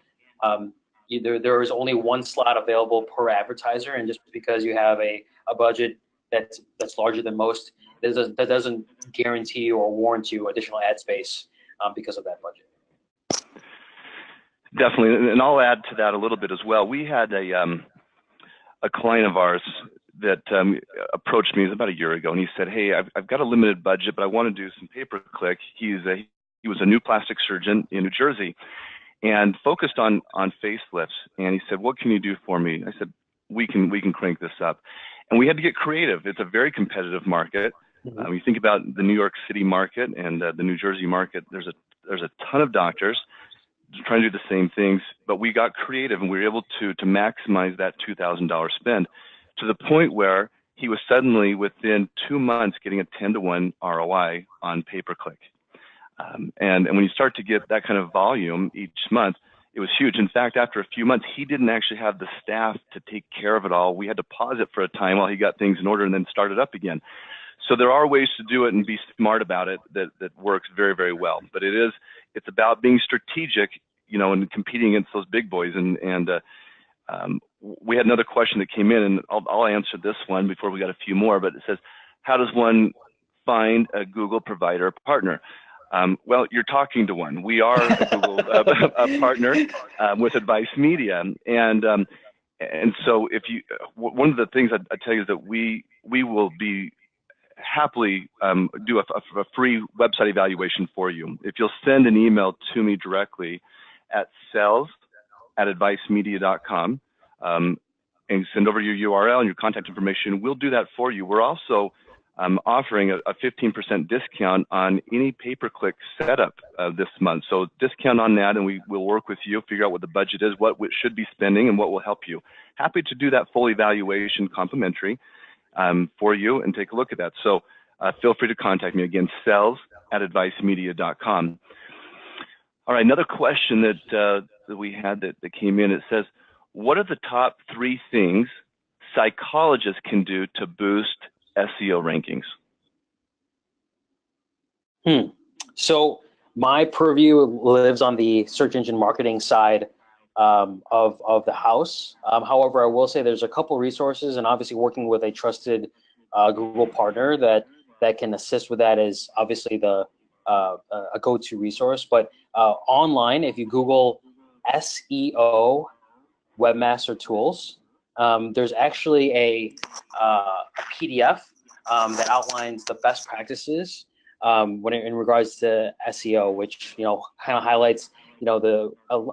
there is only one slot available per advertiser, and just because you have a budget that's larger than most, that doesn't guarantee you or warrant you additional ad space because of that budget. Definitely, and I'll add to that a little bit as well. We had a client of ours that approached me about a year ago, and he said, "Hey, I've got a limited budget, but I want to do some pay-per-click." He was a new plastic surgeon in New Jersey, and focused on facelifts. And he said, "What can you do for me?" I said, "We can crank this up." And we had to get creative. It's a very competitive market. Mm-hmm. You think about the New York City market and the New Jersey market. There's a ton of doctors trying to do the same things, but we got creative, and we were able to maximize that $2,000 spend to the point where he was suddenly, within 2 months, getting a 10-to-1 ROI on pay-per-click. And when you start to get that kind of volume each month, it was huge. In fact, after a few months, he didn't actually have the staff to take care of it all. We had to pause it for a time while he got things in order and then start it up again. So there are ways to do it and be smart about it that works very, very well. But it's about being strategic, and competing against those big boys. And we had another question that came in, and I'll answer this one before we got a few more. But it says, how does one find a Google provider partner? Well, you're talking to one. We are a Google a partner with Advice Media, and so one of the things I tell you is that we will be happily do a free website evaluation for you. If you'll send an email to me directly at sales@advicemedia.com and send over your URL and your contact information, we'll do that for you. We're also offering a 15% discount on any pay-per-click setup this month. So discount on that, and we'll work with you, figure out what the budget is, what we should be spending, and what will help you. Happy to do that full evaluation complimentary for you and take a look at that. So feel free to contact me. Again, sales@advicemedia.com. All right, another question that we had that came in. It says, what are the top 3 things psychologists can do to boost SEO rankings? So my purview lives on the search engine marketing side of the house. However, I will say there's a couple resources, and obviously working with a trusted Google partner that can assist with that is obviously a go-to resource. But online, if you Google SEO Webmaster Tools, there's actually a PDF that outlines the best practices in regards to SEO, which kind of highlights a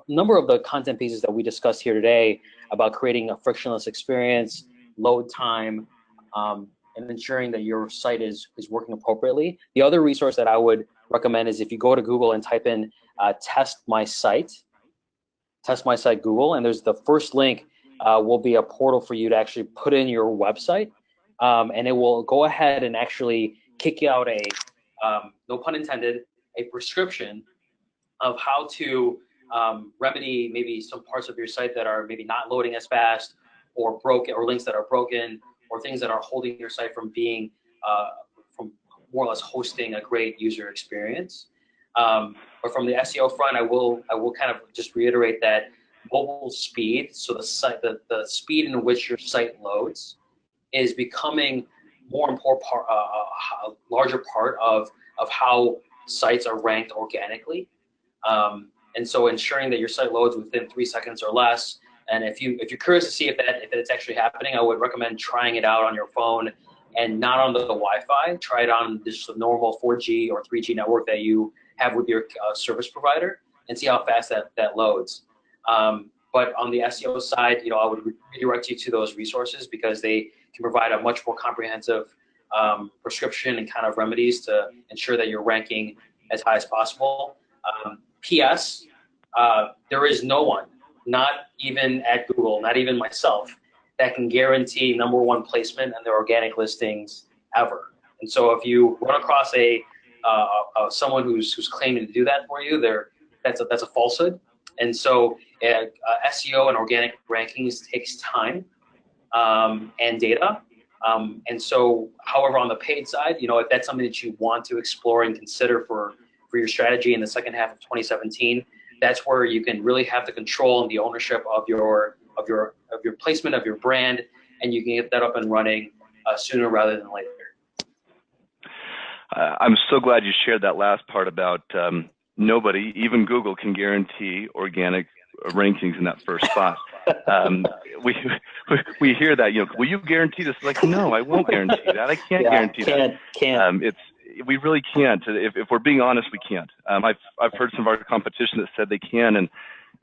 number of the content pieces that we discussed here today about creating a frictionless experience, load time, and ensuring that your site is working appropriately. The other resource that I would recommend is if you go to Google and type in test my site Google, and there's the first link will be a portal for you to actually put in your website, and it will go ahead and actually kick you out no pun intended, a prescription of how to remedy maybe some parts of your site that are maybe not loading as fast, or broken, or links that are broken, or things that are holding your site from being from more or less hosting a great user experience. But from the SEO front, I will kind of just reiterate that mobile speed, so the speed in which your site loads, is becoming more important a larger part of how sites are ranked organically. And so ensuring that your site loads within 3 seconds or less. And if you're curious to see if it's actually happening, I would recommend trying it out on your phone and not on the Wi-Fi. Try it on just a normal 4G or 3G network that you have with your service provider, and see how fast that loads. But on the SEO side, I would redirect you to those resources, because they can provide a much more comprehensive prescription and kind of remedies to ensure that you're ranking as high as possible. P.S. There is no one, not even at Google, not even myself, that can guarantee #1 placement in their organic listings ever. And so if you run across someone who's claiming to do that for you, that's a falsehood. And so SEO and organic rankings takes time and data. And so, however, on the paid side, if that's something that you want to explore and consider for your strategy in the second half of 2017, that's where you can really have the control and the ownership of your placement, of your brand, and you can get that up and running sooner rather than later. I'm so glad you shared that last part about nobody, even Google, can guarantee organic rankings in that first spot. We hear that, will you guarantee this? Like, no, I won't guarantee that. I can't guarantee that. Can't. We really can't. If we're being honest, we can't. I've heard some of our competition that said they can,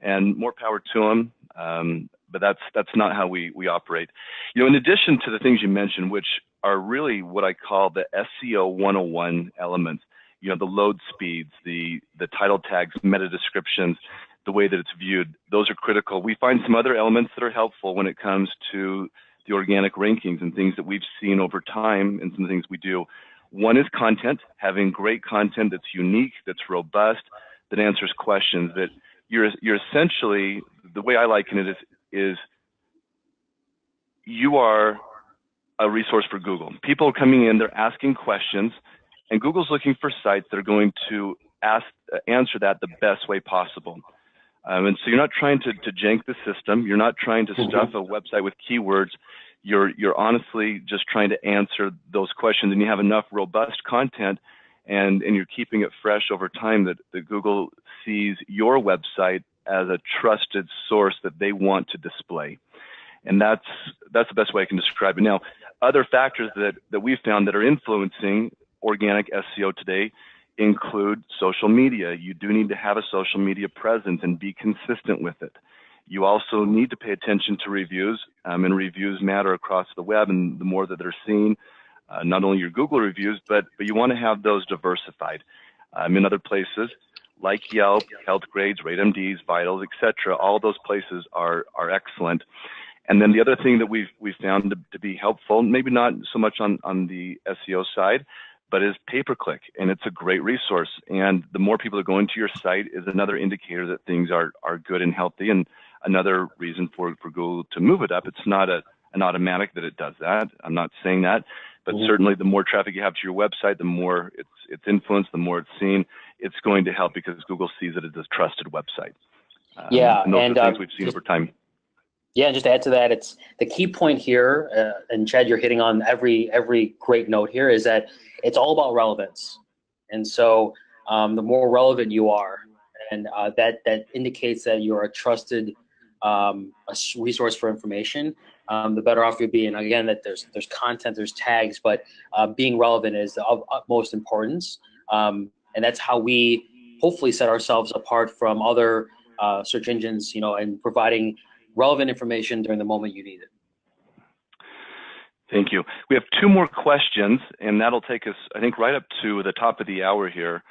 and more power to them. But that's not how we operate. In addition to the things you mentioned, which are really what I call the SEO 101 elements, the load speeds, the title tags, meta descriptions, the way that it's viewed, those are critical. We find some other elements that are helpful when it comes to the organic rankings and things that we've seen over time and some things we do. One is content, having great content that's unique, that's robust, that answers questions, that you're essentially, the way I liken it is you are a resource for Google. People are coming in, they're asking questions, and Google's looking for sites that are going to answer that the best way possible. And so you're not trying to jank the system. You're not trying to stuff a website with keywords. You're honestly just trying to answer those questions, and you have enough robust content, and you're keeping it fresh over time that Google sees your website as a trusted source that they want to display. And that's the best way I can describe it. Now, other factors that we've found that are influencing organic SEO today include social media. You do need to have a social media presence and be consistent with it. You also need to pay attention to reviews, and reviews matter across the web, and the more that they're seen, not only your Google reviews, but you want to have those diversified. In other places like Yelp, Health Grades, RateMDs, Vitals, etc., all those places are excellent. And then the other thing that we've found to be helpful, maybe not so much on the SEO side, but is pay-per-click, and it's a great resource. And the more people that go into your site is another indicator that things are good and healthy, and another reason for Google to move it up. It's not an automatic that it does that. I'm not saying that, but certainly the more traffic you have to your website, the more it's influenced, the more it's seen. It's going to help because Google sees it as a trusted website. And those are things we've seen over time. Yeah, and just to add to that, it's the key point here, and Chad, you're hitting on every great note here, is that it's all about relevance. And so the more relevant you are, and that indicates that you're a trusted a resource for information, the better off you'll be. And again, that there's content, there's tags, but being relevant is of utmost importance. And that's how we hopefully set ourselves apart from other search engines, and providing relevant information during the moment you need it. Thank you. We have two more questions, and that'll take us, I think, right up to the top of the hour here,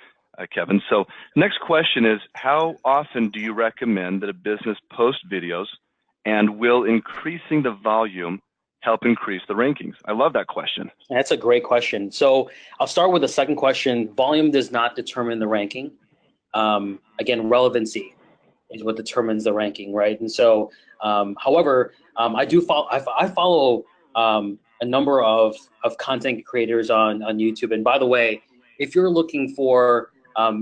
Kevin. So next question is, how often do you recommend that a business post videos, and will increasing the volume help increase the rankings? I love that question. That's a great question. So I'll start with the second question. Volume does not determine the ranking. Again, relevancy is what determines the ranking, right? And so, however, I follow a number of content creators on YouTube. And by the way, if you're looking for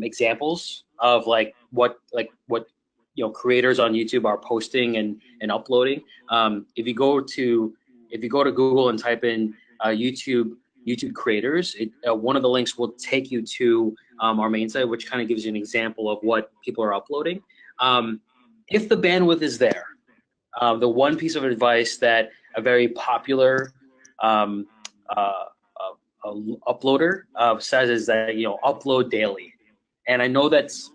examples of what creators on YouTube are posting and uploading. If you go to Google and type in YouTube creators, one of the links will take you to our main site, which kind of gives you an example of what people are uploading. If the bandwidth is there, the one piece of advice that a very popular uploader says is that upload daily, and I know that's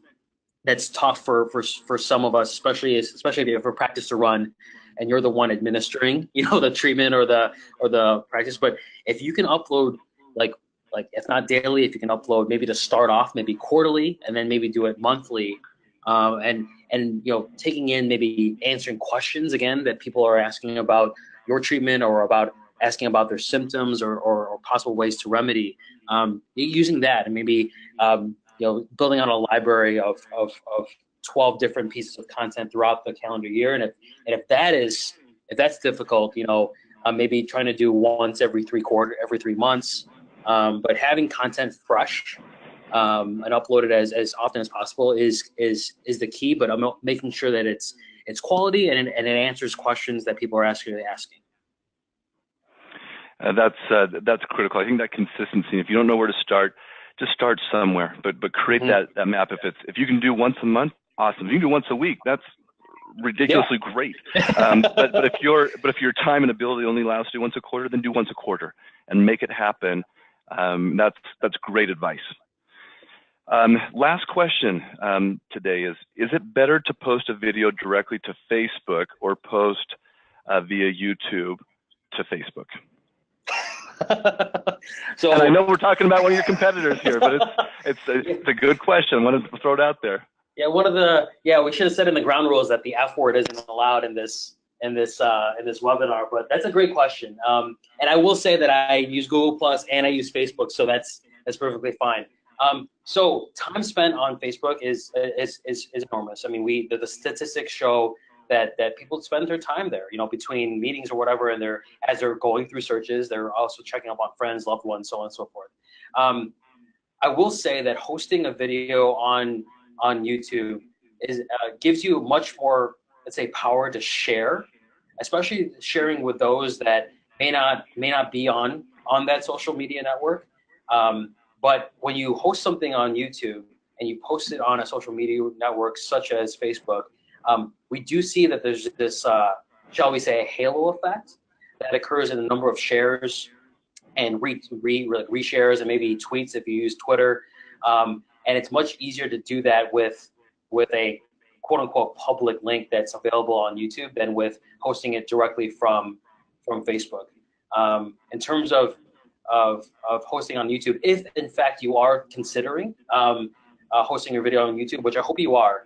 tough for some of us, especially if you practice to run and you're the one administering the treatment or the practice. But if you can upload like if not daily, if you can upload maybe to start off maybe quarterly and then maybe do it monthly, and taking in maybe answering questions again that people are asking about your treatment or about asking about their symptoms or possible ways to remedy, using that and maybe building on a library of 12 different pieces of content throughout the calendar year. And if that's difficult, maybe trying to do once every 3 months, but having content fresh and uploaded as often as possible is the key. But I'm making sure that it's quality and it answers questions that people are asking. That's critical. I think that consistency. If you don't know where to start, just start somewhere. But create that map. If you can do once a month, awesome. If you can do once a week, that's ridiculously great. But if your time and ability only allows you to do once a quarter, then do once a quarter and make it happen. That's great advice. Last question today is it better to post a video directly to Facebook or post via YouTube to Facebook? So, and I know we're talking about one of your competitors here, but it's a good question. I wanted to throw it out there. Yeah, we should have said in the ground rules that the F word isn't allowed in this webinar, but that's a great question. And I will say that I use Google Plus and I use Facebook, so that's perfectly fine. So time spent on Facebook is enormous. I mean, the statistics show that people spend their time there, between meetings or whatever, and as they're going through searches, they're also checking up on friends, loved ones, so on and so forth. I will say that hosting a video on YouTube gives you much more, let's say, power to share, especially sharing with those that may not be on that social media network. But when you host something on YouTube and you post it on a social media network such as Facebook, we do see that there's this, shall we say, a halo effect that occurs in a number of shares and reshares and maybe tweets if you use Twitter. And it's much easier to do that with a quote unquote public link that's available on YouTube than with hosting it directly from Facebook. In terms of hosting on YouTube, if in fact you are considering hosting your video on YouTube, which I hope you are,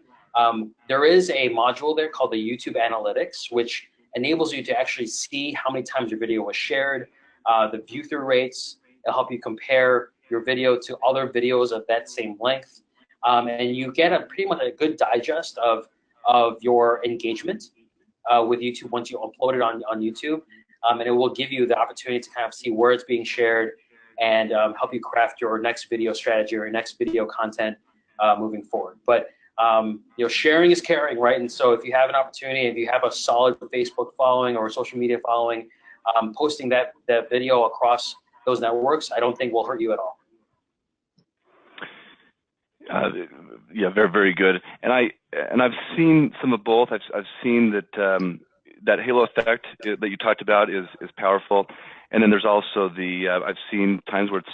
there is a module there called the YouTube Analytics, which enables you to actually see how many times your video was shared, the view-through rates. It'll help you compare your video to other videos of that same length, and you get pretty much a good digest of your engagement with YouTube once you upload it on YouTube, and it will give you the opportunity to kind of see where it's being shared and help you craft your next video strategy or your next video content moving forward. But sharing is caring, right? And so if you have an opportunity, if you have a solid Facebook following or social media following, posting that video across those networks, I don't think will hurt you at all. Yeah, very, very good. And I've seen some of both. I've seen that halo effect that you talked about is powerful. And then there's also I've seen times where it's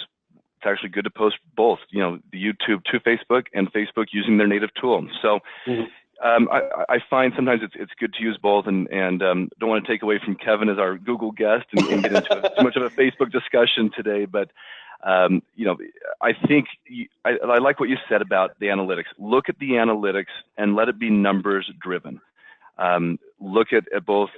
actually good to post both, the YouTube to Facebook and Facebook using their native tool. So I find sometimes it's good to use both, and don't want to take away from Kevin as our Google guest and get into too much of a Facebook discussion today. But I think I like what you said about the analytics. Look at the analytics and let it be numbers driven. Look at both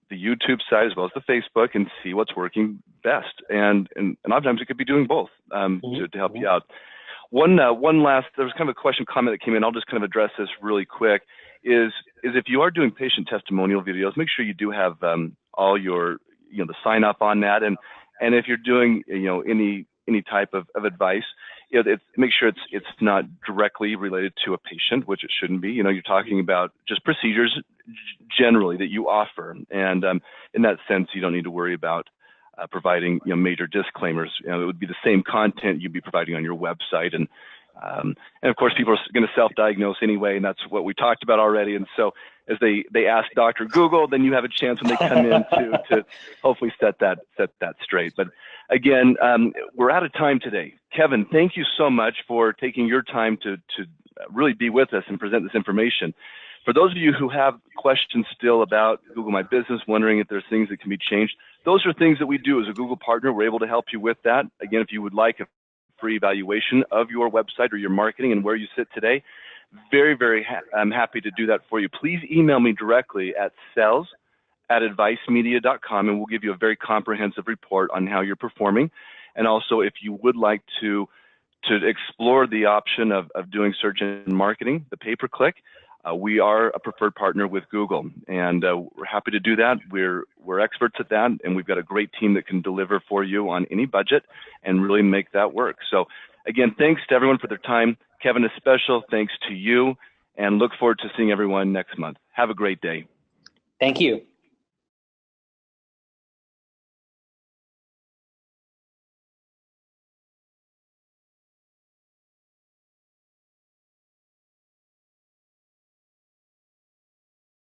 the YouTube side as well as the Facebook and see what's working best. And a lot of times it could be doing both to help you out. One last, there was kind of a question comment that came in. I'll just kind of address this really quick. Is if you are doing patient testimonial videos, make sure you do have all your the sign up on that. And if you're doing any any type of advice, make sure it's not directly related to a patient, which it shouldn't be. You're talking about just procedures generally that you offer, and in that sense, you don't need to worry about providing major disclaimers. It would be the same content you'd be providing on your website, and of course, people are going to self-diagnose anyway, and that's what we talked about already. And so, as they ask Dr. Google, then you have a chance when they come in to hopefully set that straight. But again, we're out of time today. Kevin, thank you so much for taking your time to really be with us and present this information. For those of you who have questions still about Google My Business, wondering if there's things that can be changed, those are things that we do as a Google partner. We're able to help you with that. Again, if you would like a free evaluation of your website or your marketing and where you sit today, I'm happy to do that for you. Please email me directly at sales@advicemedia.com, and we'll give you a very comprehensive report on how you're performing. And also, if you would like to explore the option of doing search engine marketing, the pay-per-click, we are a preferred partner with Google, and we're happy to do that. We're experts at that, and we've got a great team that can deliver for you on any budget and really make that work. So again, thanks to everyone for their time. Kevin, a special thanks to you, and look forward to seeing everyone next month. Have a great day. Thank you.